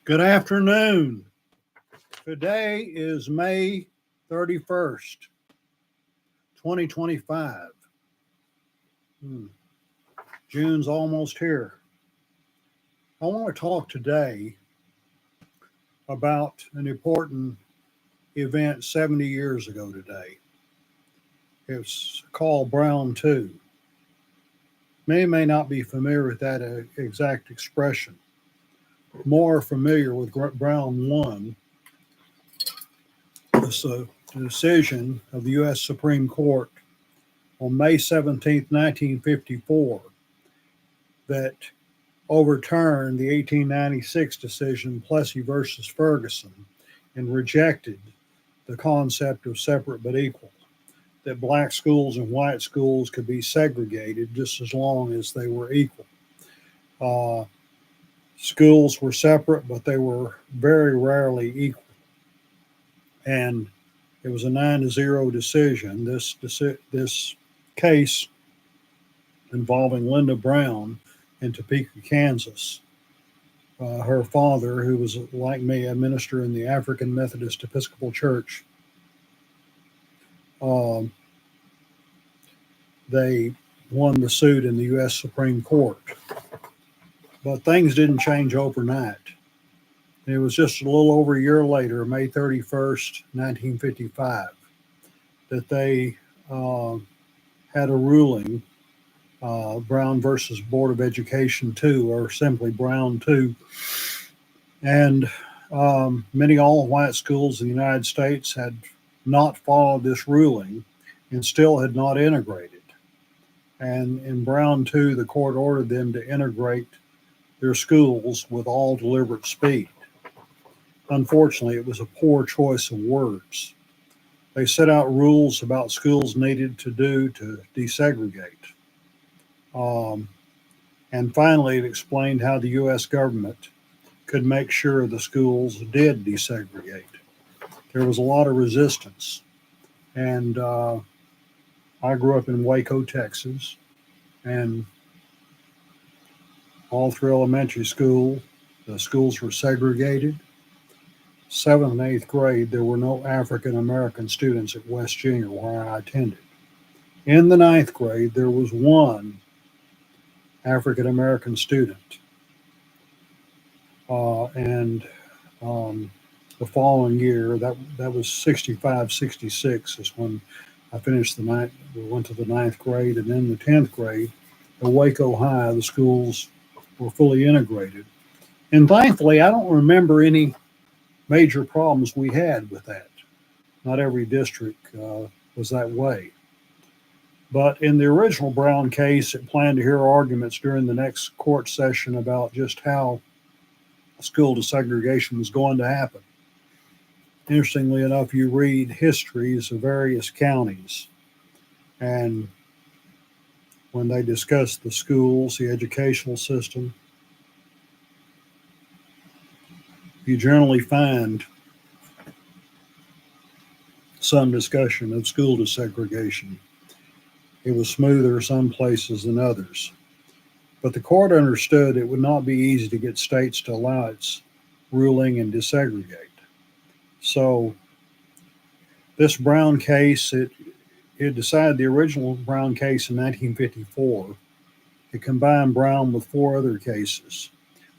Good afternoon. Today is May 31st, 2025. June's almost here. I want to talk today about an important event 70 years ago today. It's called Brown 2. Many may not be familiar with that exact expression. More familiar with Brown 1. It's a decision of the U.S. Supreme Court on May 17, 1954, that overturned the 1896 decision Plessy versus Ferguson and rejected the concept of separate but equal, that black schools and white schools could be segregated just as long as they were equal. Schools were separate, but they were very rarely equal. And it was a 9-0 decision. This case involving Linda Brown in Topeka, Kansas. Her father, who was like me, a minister in the African Methodist Episcopal Church, they won the suit in the U.S. Supreme Court. But things didn't change overnight. It was just a little over a year later, May 31st, 1955, that they had a ruling, Brown versus Board of Education 2, or simply Brown 2. And many all-white schools in the United States had not followed this ruling and still had not integrated. And in Brown 2, the court ordered them to integrate their schools with all deliberate speed. Unfortunately, it was a poor choice of words. They set out rules about schools needed to do to desegregate. And finally, it explained how the U.S. government could make sure the schools did desegregate. There was a lot of resistance. And I grew up in Waco, Texas, and all through elementary school, the schools were segregated. 7th and 8th grade, there were no African American students at West Junior where I attended. In the 9th grade, there was one African American student. And the following year, that was 65, 66 is when I finished the ninth, we went to the 9th grade, and then the 10th grade, at Waco High, the schools were fully integrated. And thankfully, I don't remember any major problems we had with that. Not every district was that way. But in the original Brown case, it planned to hear arguments during the next court session about just how school desegregation was going to happen. Interestingly enough, you read histories of various counties, and when they discuss the schools, the educational system, you generally find some discussion of school desegregation. It was smoother some places than others. But the court understood it would not be easy to get states to allow its ruling and desegregate. So this Brown case, it decided the original Brown case in 1954. It combined Brown with 4 other cases.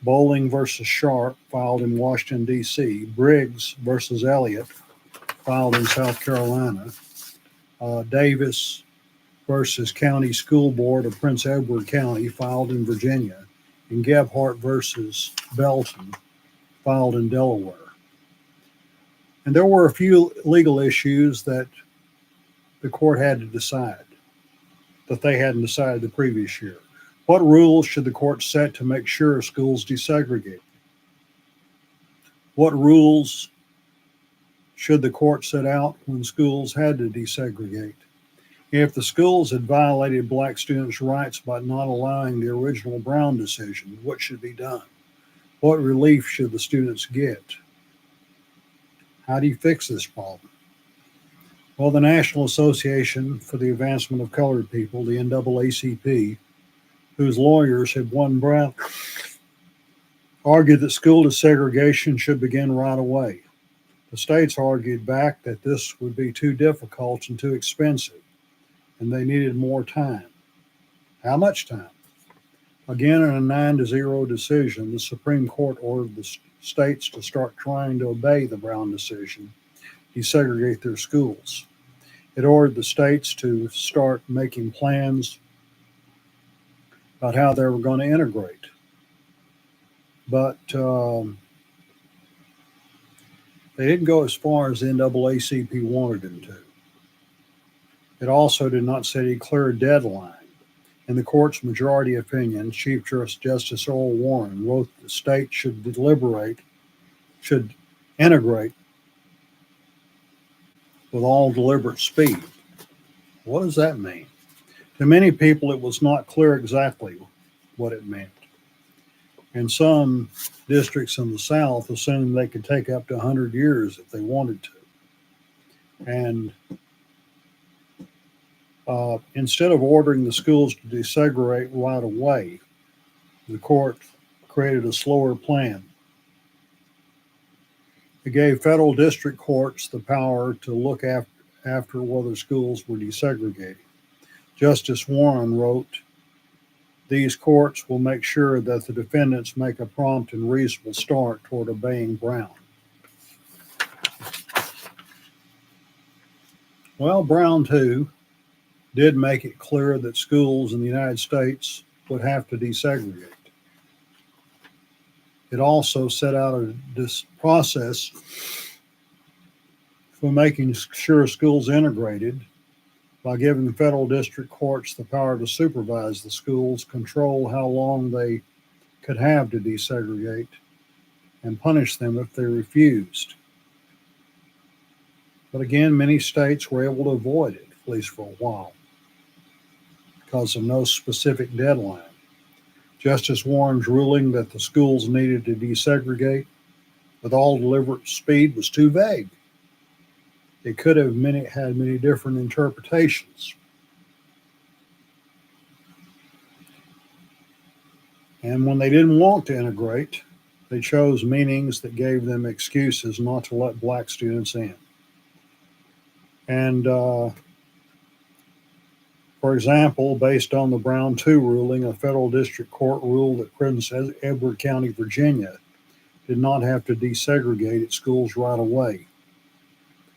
Bowling versus Sharp, filed in Washington, D.C. Briggs versus Elliott, filed in South Carolina. Davis versus County School Board of Prince Edward County, filed in Virginia. And Gebhardt versus Belton, filed in Delaware. And there were a few legal issues that the court had to decide that they hadn't decided the previous year. What rules should the court set to make sure schools desegregate? What rules should the court set out when schools had to desegregate? If the schools had violated black students' rights by not allowing the original Brown decision, what should be done? What relief should the students get? How do you fix this problem? Well, the National Association for the Advancement of Colored People, the NAACP, whose lawyers had won Brown argued that school desegregation should begin right away. The states argued back that this would be too difficult and too expensive, and they needed more time. How much time? Again, in a 9-0 decision, the Supreme Court ordered the states to start trying to obey the Brown decision, desegregate their schools. It ordered the states to start making plans about how they were going to integrate. But they didn't go as far as the NAACP wanted them to. It also did not set a clear deadline. In the court's majority opinion, Chief Justice Earl Warren wrote that the state should integrate with all deliberate speed. What does that mean? To many people, it was not clear exactly what it meant. And some districts in the South assumed they could take up to 100 years if they wanted to. And instead of ordering the schools to desegregate right away, the court created a slower plan. It gave federal district courts the power to look after whether schools were desegregated. Justice Warren wrote, "These courts will make sure that the defendants make a prompt and reasonable start toward obeying Brown." Well, Brown, too, did make it clear that schools in the United States would have to desegregate. It also set out this process for making sure schools integrated by giving federal district courts the power to supervise the schools, control how long they could have to desegregate, and punish them if they refused. But again, many states were able to avoid it, at least for a while, because of no specific deadline. Justice Warren's ruling that the schools needed to desegregate with all deliberate speed was too vague. It could have had many different interpretations. And when they didn't want to integrate, they chose meanings that gave them excuses not to let black students in. And for example, based on the Brown 2 ruling, a federal district court ruled that Prince Edward County, Virginia, did not have to desegregate its schools right away.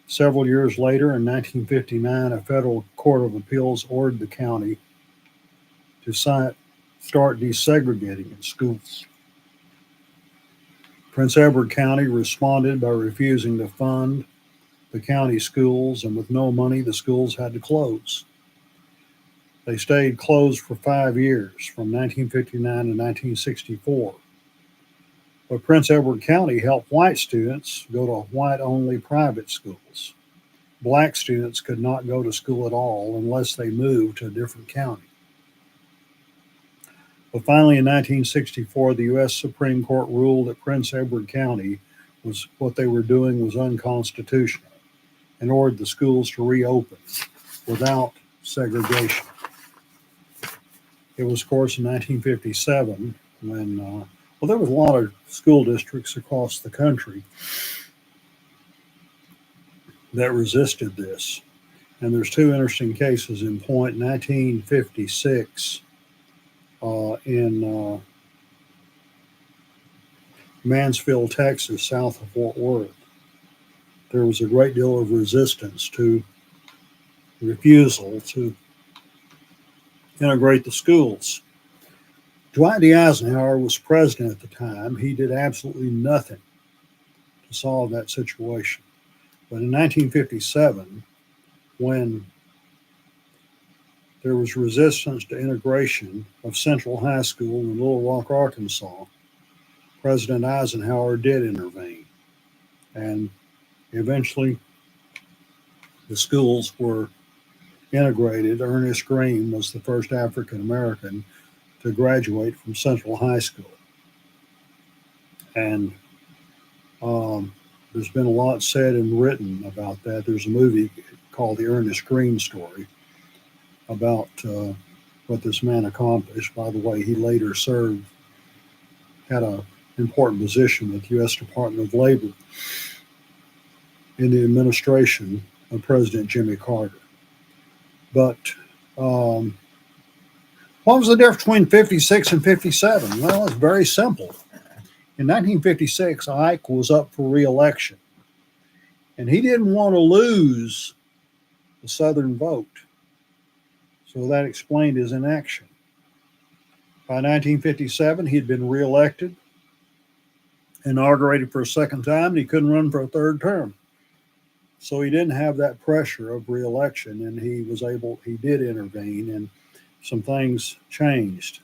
Several years later, in 1959, a federal court of appeals ordered the county to start desegregating its schools. Prince Edward County responded by refusing to fund the county schools, and with no money, the schools had to close. They stayed closed for 5 years, from 1959 to 1964. But Prince Edward County helped white students go to white-only private schools. Black students could not go to school at all unless they moved to a different county. But finally, in 1964, the U.S. Supreme Court ruled that Prince Edward County what they were doing was unconstitutional and ordered the schools to reopen without segregation. It was, of course, in 1957 when, there was a lot of school districts across the country that resisted this. And there's two interesting cases in point. 1956 in Mansfield, Texas, south of Fort Worth, there was a great deal of resistance to refusal to integrate the schools. Dwight D. Eisenhower was president at the time. He did absolutely nothing to solve that situation. But in 1957, when there was resistance to integration of Central High School in Little Rock, Arkansas, President Eisenhower did intervene. And eventually, the schools were integrated. Ernest Green was the first African American to graduate from Central High School. And there's been a lot said and written about that. There's a movie called The Ernest Green Story about what this man accomplished. By the way, he later had a important position with the U.S. Department of Labor in the administration of President Jimmy Carter. But what was the difference between 56 and 57? Well, it's very simple. In 1956, Ike was up for re-election, and he didn't want to lose the Southern vote. So that explained his inaction. By 1957, he'd been reelected, inaugurated for a second time, and he couldn't run for a third term. So he didn't have that pressure of reelection, and he did intervene, and some things changed.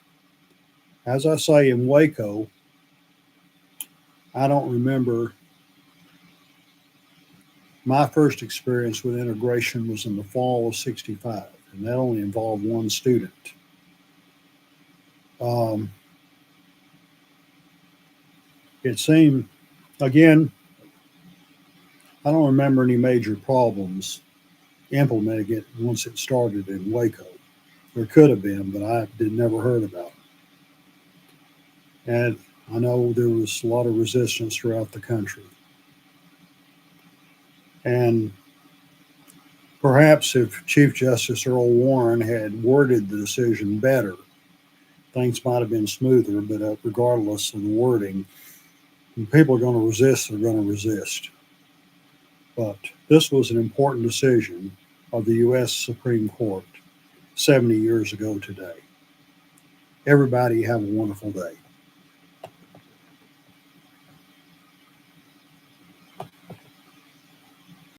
As I say, in Waco, I don't remember. My first experience with integration was in the fall of '65, and that only involved one student. It seemed, again, I don't remember any major problems implementing it once it started in Waco. There could have been, but I never heard about it. And I know there was a lot of resistance throughout the country. And perhaps if Chief Justice Earl Warren had worded the decision better, things might have been smoother, but regardless of the wording, when people are going to resist, they're going to resist. But this was an important decision of the U.S. Supreme Court 70 years ago today. Everybody have a wonderful day.